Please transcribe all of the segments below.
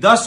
10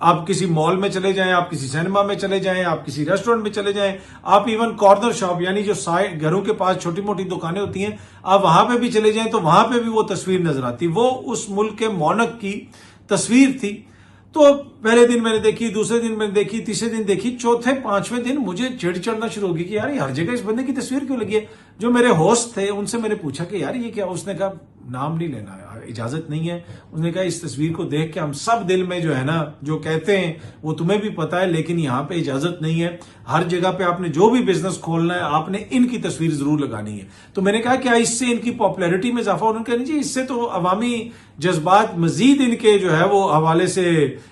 آپ کسی مال میں چلے جائیں، آپ کسی سینما میں چلے جائیں، آپ کسی ریسٹورنٹ میں چلے جائیں، آپ ایون کارنر شاپ یعنی جو سائڈ گھروں کے پاس چھوٹی موٹی دکانیں ہوتی ہیں، آپ وہاں پہ بھی چلے جائیں تو وہاں پہ بھی وہ تصویر نظر آتی. وہ اس ملک کے مونک کی تصویر تھی. تو پہلے دن میں نے دیکھی، دوسرے دن میں نے دیکھی، تیسرے دن دیکھی، چوتھے پانچویں دن مجھے چڑ چڑنا شروع ہوگی کہ یار یہ ہر جگہ اس بندے کی تصویر کیوں لگی ہے. جو میرے ہوسٹ تھے ان سے میں نے پوچھا کہ یار یہ کیا؟ اس نے کہا نام نہیں لینا، اجازت نہیں ہے. اس نے کہا اس تصویر کو دیکھ کے ہم سب دل میں جو ہے نا جو کہتے ہیں وہ تمہیں بھی پتا ہے، لیکن یہاں پہ اجازت نہیں ہے. ہر جگہ پہ آپ نے جو بھی بزنس کھولنا ہے آپ نے ان کی تصویر ضرور لگانی ہے. تو میں نے کہا کیا اس سے ان کی پاپولیرٹی میں اضافہ؟ انہوں نے کہا نہیں جی، اس سے تو عوامی جذبات مزید ان کے جو ہے وہ حوالے سے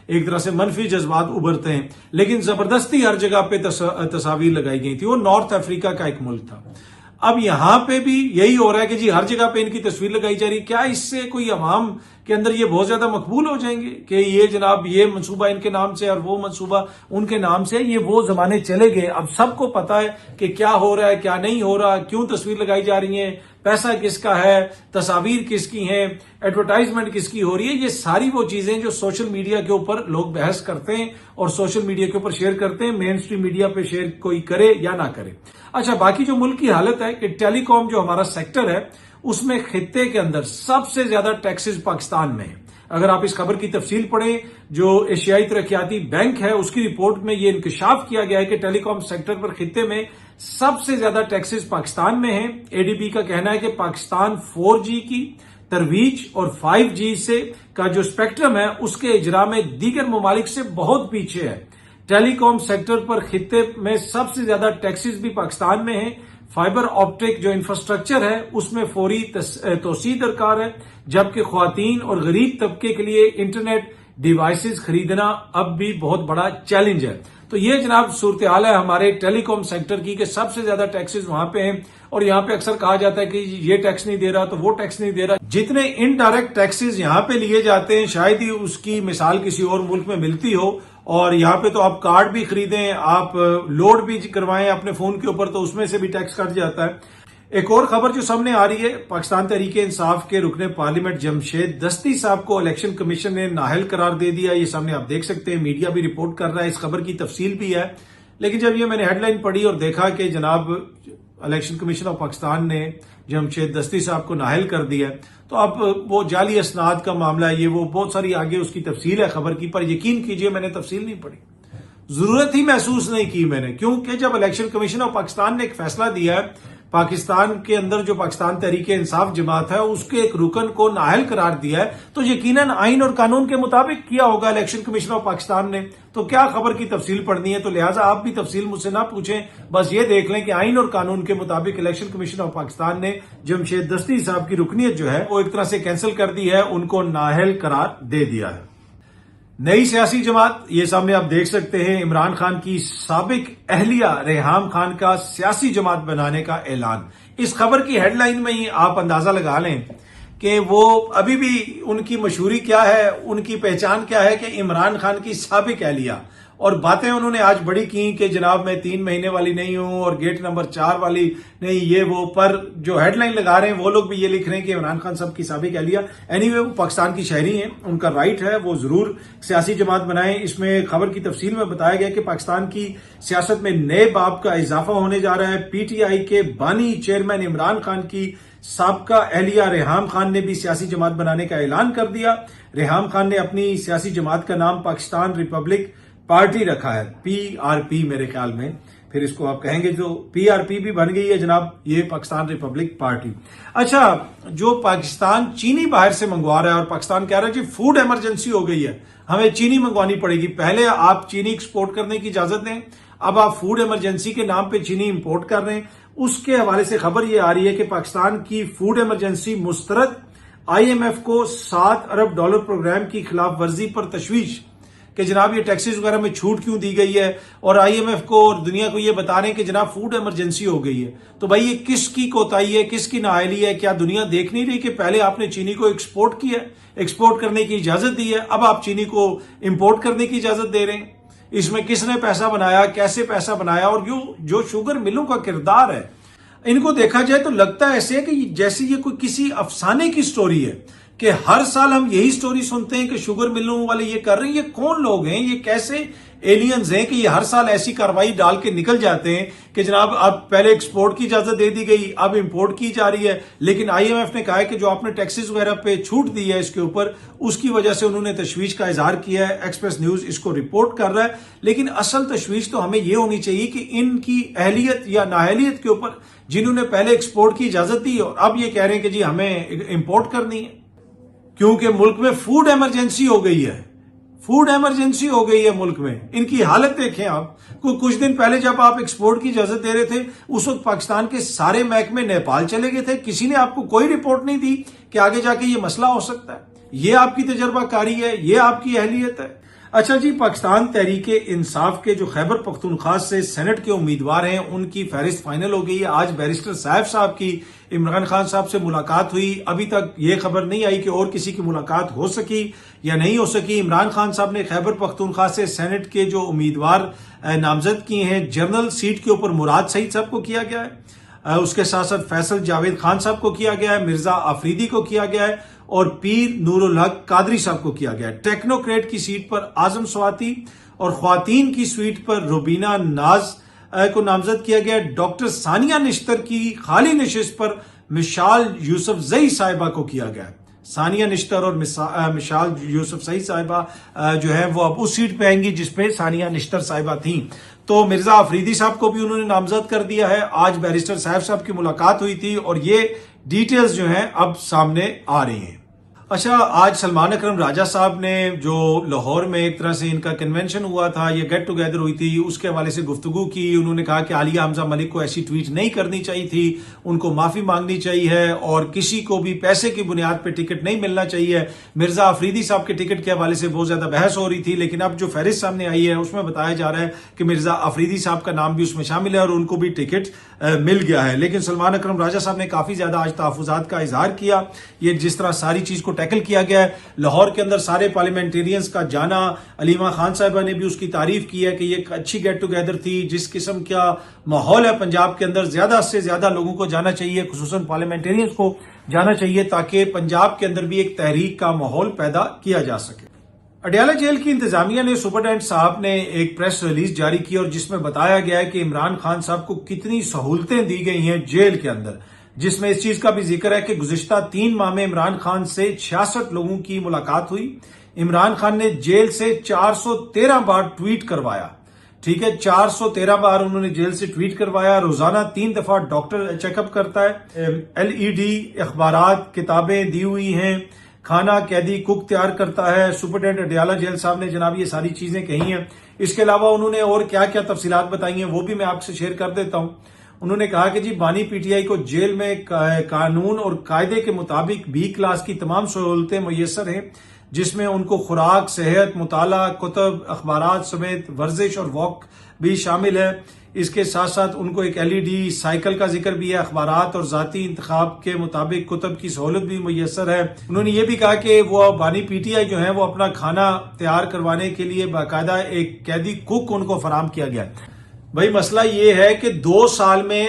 ایک طرح سے منفی جذبات ابھرتے ہیں. لیکن زبردستی ہر جگہ پہ تصاویر لگائی گئی تھی. وہ نارتھ افریقہ کا ایک ملک تھا. اب یہاں پہ بھی یہی ہو رہا ہے کہ جی ہر جگہ پہ ان کی تصویر لگائی جا رہی ہے. کیا اس سے کوئی عوام کے اندر یہ بہت زیادہ مقبول ہو جائیں گے کہ یہ جناب یہ منصوبہ ان کے نام سے اور وہ منصوبہ ان کے نام سے؟ یہ وہ زمانے چلے گئے. اب سب کو پتا ہے کہ کیا ہو رہا ہے، کیا نہیں ہو رہا، کیوں تصویر لگائی جا رہی ہیں، پیسہ کس کا ہے، تصاویر کس کی ہیں، ایڈورٹائزمنٹ کس کی ہو رہی ہے. یہ ساری وہ چیزیں جو سوشل میڈیا کے اوپر لوگ بحث کرتے ہیں اور سوشل میڈیا کے اوپر شیئر کرتے ہیں، مین اسٹریم میڈیا پہ شیئر کوئی کرے یا نہ کرے. اچھا، باقی جو ملک کی حالت ہے کہ ٹیلی کام جو ہمارا سیکٹر ہے اس میں خطے کے اندر سب سے زیادہ ٹیکسز پاکستان میں ہیں. اگر آپ اس خبر کی تفصیل پڑھیں، جو ایشیائی ترقیاتی بینک ہے اس کی رپورٹ میں یہ انکشاف کیا گیا ہے کہ ٹیلی کام سیکٹر پر خطے میں سب سے زیادہ ٹیکسز پاکستان میں ہیں. اے ڈی بی کا کہنا ہے کہ پاکستان 4G کی ترویج اور 5G سے کا جو اسپیکٹرم ہے اس کے اجرا میں دیگر ممالک سے بہت پیچھے ہے. ٹیلی کام سیکٹر پر خطے میں سب سے زیادہ ٹیکسز بھی پاکستان میں ہیں. فائبر آپٹک جو انفراسٹرکچر ہے اس میں فوری توسیع درکار ہے، جبکہ خواتین اور غریب طبقے کے لیے انٹرنیٹ ڈیوائسز خریدنا اب بھی بہت بڑا چیلنج ہے. تو یہ جناب صورتحال ہے ہمارے ٹیلی کام سیکٹر کی کہ سب سے زیادہ ٹیکسز وہاں پہ ہیں. اور یہاں پہ اکثر کہا جاتا ہے کہ یہ ٹیکس نہیں دے رہا تو وہ ٹیکس نہیں دے رہا. جتنے انڈائریکٹ ٹیکسز یہاں پہ لیے جاتے ہیں شاید ہی اس کی مثال کسی اور ملک میں ملتی ہو. اور یہاں پہ تو آپ کارڈ بھی خریدیں، آپ لوڈ بھی کروائیں اپنے فون کے اوپر تو اس میں سے بھی ٹیکس کٹ جاتا ہے. ایک اور خبر جو سامنے آ رہی ہے، پاکستان تحریک انصاف کے رکن پارلیمنٹ جمشید دستی صاحب کو الیکشن کمیشن نے نااہل قرار دے دیا. یہ سامنے آپ دیکھ سکتے ہیں، میڈیا بھی رپورٹ کر رہا ہے، اس خبر کی تفصیل بھی ہے. لیکن جب یہ میں نے ہیڈ لائن پڑھی اور دیکھا کہ جناب الیکشن کمیشن آف پاکستان نے جمشید دستی صاحب کو نااہل کر دیا تو اب وہ جعلی اسناد کا معاملہ ہے، یہ وہ بہت ساری آگے اس کی تفصیل ہے خبر کی. پر یقین کیجئے میں نے تفصیل نہیں پڑھی، ضرورت ہی محسوس نہیں کی میں نے، کیونکہ جب الیکشن کمیشن آف پاکستان نے ایک فیصلہ دیا ہے پاکستان کے اندر جو پاکستان تحریک انصاف جماعت ہے اس کے ایک رکن کو نااہل قرار دیا ہے تو یقیناً آئین اور قانون کے مطابق کیا ہوگا الیکشن کمیشن آف پاکستان نے. تو کیا خبر کی تفصیل پڑھنی ہے، تو لہٰذا آپ بھی تفصیل مجھ سے نہ پوچھیں، بس یہ دیکھ لیں کہ آئین اور قانون کے مطابق الیکشن کمیشن آف پاکستان نے جمشید دستی صاحب کی رکنیت جو ہے وہ ایک طرح سے کینسل کر دی ہے، ان کو نااہل قرار دے دیا ہے. نئی سیاسی جماعت، یہ سامنے آپ دیکھ سکتے ہیں، عمران خان کی سابق اہلیہ ریحام خان کا سیاسی جماعت بنانے کا اعلان. اس خبر کی ہیڈ لائن میں ہی آپ اندازہ لگا لیں کہ وہ ابھی بھی ان کی مشہوری کیا ہے، ان کی پہچان کیا ہے کہ عمران خان کی سابق اہلیہ. اور باتیں انہوں نے آج بڑی کی کہ جناب میں 3 مہینے والی نہیں ہوں اور گیٹ نمبر 4 والی نہیں، یہ وہ. پر جو ہیڈ لائن لگا رہے ہیں وہ لوگ بھی یہ لکھ رہے ہیں کہ عمران خان صاحب کی سابق اہلیہ. اینی وہ پاکستان کی شہری ہیں، ان کا رائٹ ہے، وہ ضرور سیاسی جماعت بنائیں. اس میں خبر کی تفصیل میں بتایا گیا کہ پاکستان کی سیاست میں نئے باب کا اضافہ ہونے جا رہا ہے. پی ٹی آئی کے بانی چیئرمین عمران خان کی سابقہ اہلیہ ریحام خان نے بھی سیاسی جماعت بنانے کا اعلان کر دیا. ریحام خان نے اپنی سیاسی جماعت کا نام پاکستان ریپبلک پارٹی رکھا ہے، PRP میرے خیال میں، پھر اس کو آپ کہیں گے جو PRP بھی بن گئی ہے جناب، یہ پاکستان ریپبلک پارٹی. اچھا، جو پاکستان چینی باہر سے منگوا رہا ہے اور پاکستان کہہ رہا ہے جی فوڈ ایمرجنسی ہو گئی ہے، ہمیں چینی منگوانی پڑے گی. پہلے آپ چینی ایکسپورٹ کرنے کی اجازت دیں، اب آپ فوڈ ایمرجنسی کے نام پہ چینی امپورٹ کر رہے ہیں. اس کے حوالے سے خبر یہ آ رہی ہے کہ پاکستان کی فوڈ ایمرجنسی مسترد. IMF کو $7 ارب پروگرام کی خلاف ورزی پر تشویش کہ جناب یہ ٹیکسز وغیرہ میں چھوٹ کیوں دی گئی ہے، اور IMF کو اور دنیا کو یہ بتا رہے ہیں کہ جناب فوڈ ایمرجنسی ہو گئی ہے. تو بھائی یہ کس کی کوتاہی ہے، کس کی نااہلی ہے؟ کیا دنیا دیکھ نہیں رہی کہ پہلے آپ نے چینی کو ایکسپورٹ کیا، ایکسپورٹ کرنے کی اجازت دی ہے، اب آپ چینی کو امپورٹ کرنے کی اجازت دے رہے ہیں؟ اس میں کس نے پیسہ بنایا، کیسے پیسہ بنایا؟ اور جو شوگر ملوں کا کردار ہے، ان کو دیکھا جائے تو لگتا ہے ایسے کہ جیسے یہ کوئی کسی افسانے کی سٹوری ہے کہ ہر سال ہم یہی سٹوری سنتے ہیں کہ شوگر ملوں والے یہ کر رہے ہیں. یہ کون لوگ ہیں؟ یہ کیسے ایلینز ہیں کہ یہ ہر سال ایسی کاروائی ڈال کے نکل جاتے ہیں کہ جناب اب پہلے ایکسپورٹ کی اجازت دے دی گئی، اب امپورٹ کی جا رہی ہے. لیکن آئی ایم ایف نے کہا ہے کہ جو آپ نے ٹیکسز وغیرہ پہ چھوٹ دی ہے اس کے اوپر، اس کی وجہ سے انہوں نے تشویش کا اظہار کیا ہے. ایکسپریس نیوز اس کو رپورٹ کر رہا ہے. لیکن اصل تشویش تو ہمیں یہ ہونی چاہیے کہ ان کی اہلیت یا نااہلیت کے اوپر، جنہوں نے پہلے ایکسپورٹ کی اجازت دی اور اب یہ کہہ رہے ہیں کہ جی ہمیں امپورٹ کرنی ہے، کیونکہ ملک میں فوڈ ایمرجنسی ہو گئی ہے. فوڈ ایمرجنسی ہو گئی ہے ملک میں. ان کی حالت دیکھیں آپ. کچھ دن پہلے جب آپ ایکسپورٹ کی اجازت دے رہے تھے، اس وقت پاکستان کے سارے محکمے نیپال چلے گئے تھے. کسی نے آپ کو کوئی رپورٹ نہیں دی کہ آگے جا کے یہ مسئلہ ہو سکتا ہے. یہ آپ کی تجربہ کاری ہے، یہ آپ کی اہلیت ہے. اچھا جی، پاکستان تحریک انصاف کے جو خیبر پختونخوا سے سینٹ کے امیدوار ہیں ان کی فہرست فائنل ہو گئی ہے. آج بیرسٹر صاحب کی عمران خان صاحب سے ملاقات ہوئی. ابھی تک یہ خبر نہیں آئی کہ اور کسی کی ملاقات ہو سکی یا نہیں ہو سکی. عمران خان صاحب نے خیبر پختونخوا سے سینٹ کے جو امیدوار نامزد کیے ہیں، جنرل سیٹ کے اوپر مراد سعید صاحب کو کیا گیا ہے، اس کے ساتھ ساتھ فیصل جاوید خان صاحب کو کیا گیا ہے، مرزا آفریدی کو کیا گیا ہے اور پیر نور الحق قادری صاحب کو کیا گیا ہے. ٹیکنوکریٹ کی سیٹ پر اعظم سواتی اور خواتین کی سیٹ پر روبینہ ناز کو نامزد کیا گیا. ڈاکٹر ثانیہ نشتر کی خالی نشست پر مشال یوسف زئی صاحبہ کو کیا گیا. ثانیہ نشتر اور مشال یوسف زئی صاحبہ جو ہے وہ اب اس سیٹ پہ آئیں گی جس پہ ثانیہ نشتر صاحبہ تھیں. تو مرزا آفریدی صاحب کو بھی انہوں نے نامزد کر دیا ہے. آج بیرسٹر صاحب کی ملاقات ہوئی تھی اور یہ ڈیٹیلز جو ہیں اب سامنے آ رہی ہیں. اچھا، آج سلمان اکرم راجہ صاحب نے جو لاہور میں ایک طرح سے ان کا کنونشن ہوا تھا، یہ گیٹ ٹوگیدر ہوئی تھی، اس کے حوالے سے گفتگو کی. انہوں نے کہا کہ عالیہ حمزہ ملک کو ایسی ٹویٹ نہیں کرنی چاہیے تھی، ان کو معافی مانگنی چاہیے اور کسی کو بھی پیسے کی بنیاد پہ ٹکٹ نہیں ملنا چاہیے. مرزا آفریدی صاحب کے ٹکٹ کے حوالے سے بہت زیادہ بحث ہو رہی تھی، لیکن اب جو فہرست سامنے آئی ہے اس میں بتایا جا رہا ہے کہ مرزا آفریدی صاحب کا نام بھی اس میں شامل ہے اور ان کو بھی ٹکٹ مل گیا ہے. لیکن سلمان اکرم راجہ صاحب نے کافی زیادہ آج تحفظات کا اظہار کیا. یہ جس طرح ساری چیز کو ٹیکل کیا گیا ہے، لاہور کے اندر سارے پارلیمنٹیرینز کا جانا، علیمہ خان صاحبہ نے بھی اس کی تعریف کی ہے کہ یہ ایک اچھی گیٹ ٹوگیدر تھی. جس قسم کا ماحول ہے پنجاب کے اندر، زیادہ سے زیادہ لوگوں کو جانا چاہیے، خصوصاً پارلیمنٹیرینز کو جانا چاہیے تاکہ پنجاب کے اندر بھی ایک تحریک کا ماحول پیدا کیا جا سکے. اڈیالہ جیل کی انتظامیہ نے سپرڈینٹ صاحب نے ایک پریس ریلیز جاری کی اور جس میں بتایا گیا ہے کہ عمران خان صاحب کو کتنی سہولتیں دی گئی ہیں جیل کے اندر، جس میں اس چیز کا بھی ذکر ہے کہ گزشتہ 3 ماہ میں عمران خان سے 66 لوگوں کی ملاقات ہوئی. عمران خان نے جیل سے 413 بار ٹویٹ کروایا. ٹھیک ہے، 413 بار انہوں نے جیل سے ٹویٹ کروایا. روزانہ 3 دفعہ ڈاکٹر چیک اپ کرتا ہے. LED اخبارات، کتابیں دی ہوئی ہیں. کھانا قیدی کک تیار کرتا ہے. سپرڈینٹ اڈیالہ جیل صاحب نے جناب یہ ساری چیزیں کہی ہیں. اس کے علاوہ انہوں نے اور کیا کیا تفصیلات بتائی ہیں وہ بھی میں آپ سے شیئر کر دیتا ہوں. انہوں نے کہا کہ جی بانی PTI کو جیل میں قانون اور قاعدے کے مطابق B کلاس کی تمام سہولتیں میسر ہیں، جس میں ان کو خوراک، صحت، مطالعہ، کتب، اخبارات سمیت ورزش اور واک بھی شامل ہے. اس کے ساتھ ساتھ ان کو ایک LED سائیکل کا ذکر بھی ہے. اخبارات اور ذاتی انتخاب کے مطابق کتب کی سہولت بھی میسر ہے. انہوں نے یہ بھی کہا کہ وہ بانی PTI جو ہیں وہ اپنا کھانا تیار کروانے کے لیے باقاعدہ ایک قیدی کوک ان کو فراہم کیا گیا. بھائی مسئلہ یہ ہے کہ 2 سال میں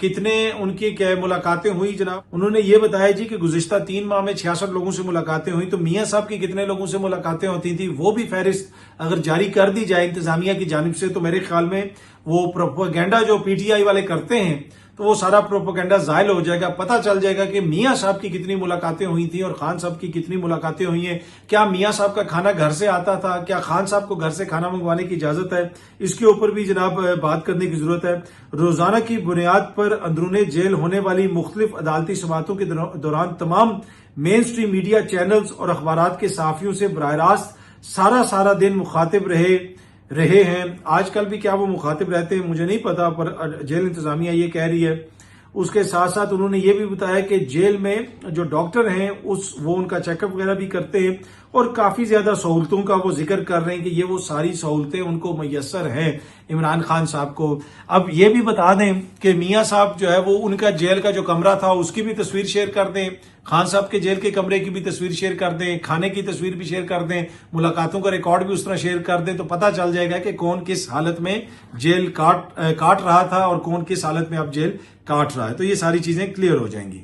کتنے ان کی ملاقاتیں ہوئی جناب. انہوں نے یہ بتایا جی کہ گزشتہ 3 ماہ میں 66 لوگوں سے ملاقاتیں ہوئی. تو میاں صاحب کی کتنے لوگوں سے ملاقاتیں ہوتی تھی وہ بھی فہرست اگر جاری کر دی جائے انتظامیہ کی جانب سے تو میرے خیال میں وہ پروپیگنڈا جو PTI والے کرتے ہیں تو وہ سارا پروپیگنڈا زائل ہو جائے گا. پتہ چل جائے گا کہ میاں صاحب کی کتنی ملاقاتیں ہوئی تھیں اور خان صاحب کی کتنی ملاقاتیں ہوئی ہیں. کیا میاں صاحب کا کھانا گھر سے آتا تھا؟ کیا خان صاحب کو گھر سے کھانا منگوانے کی اجازت ہے؟ اس کے اوپر بھی جناب بات کرنے کی ضرورت ہے. روزانہ کی بنیاد پر اندرون جیل ہونے والی مختلف عدالتی سماعتوں کے دوران تمام مین سٹریم میڈیا چینلز اور اخبارات کے صحافیوں سے براہ راست سارا دن مخاطب رہے ہیں. آج کل بھی کیا وہ مخاطب رہتے ہیں مجھے نہیں پتا، پر جیل انتظامیہ یہ کہہ رہی ہے. اس کے ساتھ ساتھ انہوں نے یہ بھی بتایا کہ جیل میں جو ڈاکٹر ہیں وہ ان کا چیک اپ وغیرہ بھی کرتے ہیں اور کافی زیادہ سہولتوں کا وہ ذکر کر رہے ہیں کہ یہ وہ ساری سہولتیں ان کو میسر ہیں عمران خان صاحب کو. اب یہ بھی بتا دیں کہ میاں صاحب جو ہے وہ ان کا جیل کا جو کمرہ تھا اس کی بھی تصویر شیئر کر دیں، خان صاحب کے جیل کے کمرے کی بھی تصویر شیئر کر دیں، کھانے کی تصویر بھی شیئر کر دیں، ملاقاتوں کا ریکارڈ بھی اس طرح شیئر کر دیں تو پتہ چل جائے گا کہ کون کس حالت میں جیل کاٹ رہا تھا اور کون کس حالت میں اب جیل کاٹ رہا ہے. تو یہ ساری چیزیں کلیئر ہو جائیں گی.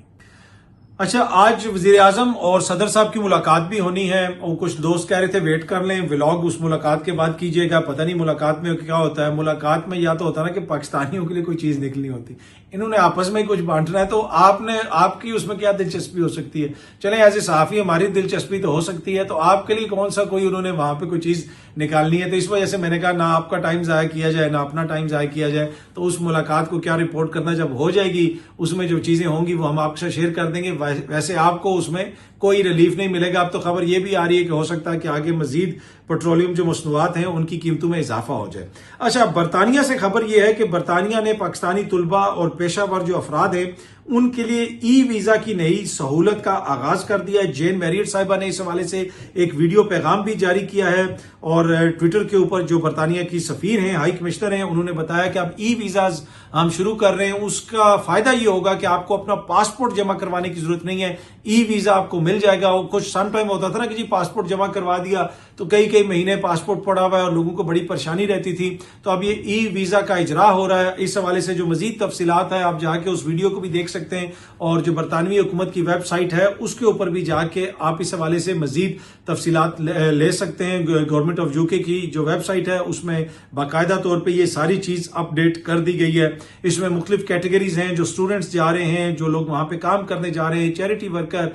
اچھا، آج وزیر اعظم اور صدر صاحب کی ملاقات بھی ہونی ہے، اور کچھ دوست کہہ رہے تھے ویٹ کر لیں، ولاگ اس ملاقات کے بعد کیجیے گا. پتہ نہیں ملاقات میں کیا ہوتا ہے. ملاقات میں یا تو ہوتا ہے نا کہ پاکستانیوں کے لیے کوئی چیز نکلنی ہوتی، انہوں نے آپس میں ہی کچھ بانٹنا ہے، تو آپ کی اس میں کیا دلچسپی ہو سکتی ہے. چلیں ایز اے صحافی ہماری دلچسپی تو ہو سکتی ہے، تو آپ کے لیے کون سا کوئی انہوں نے وہاں پہ کوئی چیز نکالنی ہے. تو اس وجہ سے میں نے کہا نہ آپ کا ٹائم ضائع کیا جائے، نہ اپنا ٹائم ضائع کیا جائے. تو اس ملاقات کو کیا رپورٹ کرنا، جب ہو جائے گی اس میں جو چیزیں ہوں گی وہ ہم آپ کے ساتھ شیئر کر دیں گے. ویسے آپ کو اس میں کوئی ریلیف نہیں ملے گا. اب تو خبر یہ بھی آ رہی ہے کہ ہو سکتا ہے کہ آگے مزید پیٹرولیم جو مصنوعات ہیں ان کی قیمتوں میں اضافہ ہو جائے. اچھا، برطانیہ سے خبر یہ ہے کہ برطانیہ نے پاکستانی طلبہ اور پیشہ ور جو افراد ہیں ان کے لیے ای ویزا کی نئی سہولت کا آغاز کر دیا ہے. جین میریٹ صاحبہ نے اس حوالے سے ایک ویڈیو پیغام بھی جاری کیا ہے، اور ٹویٹر کے اوپر جو برطانیہ کی سفیر ہیں، ہائی کمشنر ہیں، انہوں نے بتایا کہ اب ای ویزاز ہم شروع کر رہے ہیں. اس کا فائدہ یہ ہوگا کہ آپ کو اپنا پاسپورٹ جمع کروانے کی ضرورت نہیں ہے، ای ویزا آپ کو مل جائے گا. وہ کچھ سم ٹائم ہوتا تھا نا کہ جی پاسپورٹ جمع کروا دیا تو کئی مہینے پاسپورٹ پڑا ہوا ہے اور لوگوں کو بڑی پریشانی رہتی تھی. تو اب یہ ای ویزا کا اجرا ہو رہا ہے. اس حوالے سے جو مزید تفصیلات ہے آپ جا کے اس ویڈیو کو بھی دیکھ سکتے ہیں، اور جو برطانوی حکومت کی ویب سائٹ ہے اس کے اوپر بھی جا کے آپ اس حوالے سے مزید تفصیلات لے سکتے ہیں. گورنمنٹ آف یو کے کی جو ویب سائٹ ہے اس میں باقاعدہ طور پہ یہ ساری چیز اپ ڈیٹ کر دی گئی ہے. اس میں مختلف کیٹیگریز ہیں، جو اسٹوڈنٹس جا رہے ہیں، جو لوگ وہاں پہ کام کرنے جا رہے ہیں، چیریٹی ورکر،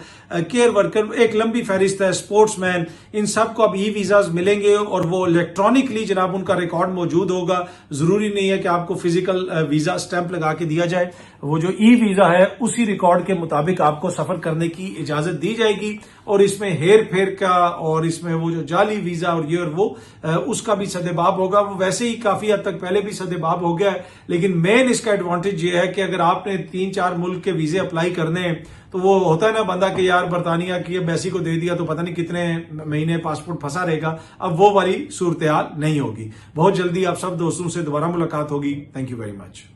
کیئر ورکر، ایک لمبی فہرست ہے، اسپورٹس مین، ان سب کو اب ای ویزاز ملیں گے، اور وہ الیکٹرانکلی جناب ان کا ریکارڈ موجود ہوگا. ضروری نہیں ہے کہ آپ کو فزیکل ویزا اسٹیمپ لگا کے دیا جائے. وہ جو ای ویزا ہے اسی ریکارڈ کے مطابق آپ کو سفر کرنے کی اجازت دی جائے گی، اور اس میں ہیر پھیر کا اور اس میں وہ جو جعلی ویزا اور یہ اور وہ اس کا بھی سدباب ہوگا. وہ ویسے ہی کافی حد تک پہلے بھی سدباب ہو گیا ہے، لیکن مین اس کا ایڈوانٹیج یہ ہے کہ اگر آپ نے 3-4 ملک کے ویزے اپلائی کرنے ہیں تو وہ ہوتا ہے نا بندہ کہ یار برطانیہ کی ایمبیسی کو دے دیا تو پتہ نہیں کتنے مہینے پاسپورٹ پھنسا رہے گا. اب وہ والی صورتحال نہیں ہوگی. بہت جلدی آپ سب دوستوں سے دوبارہ ملاقات ہوگی. Thank you very much.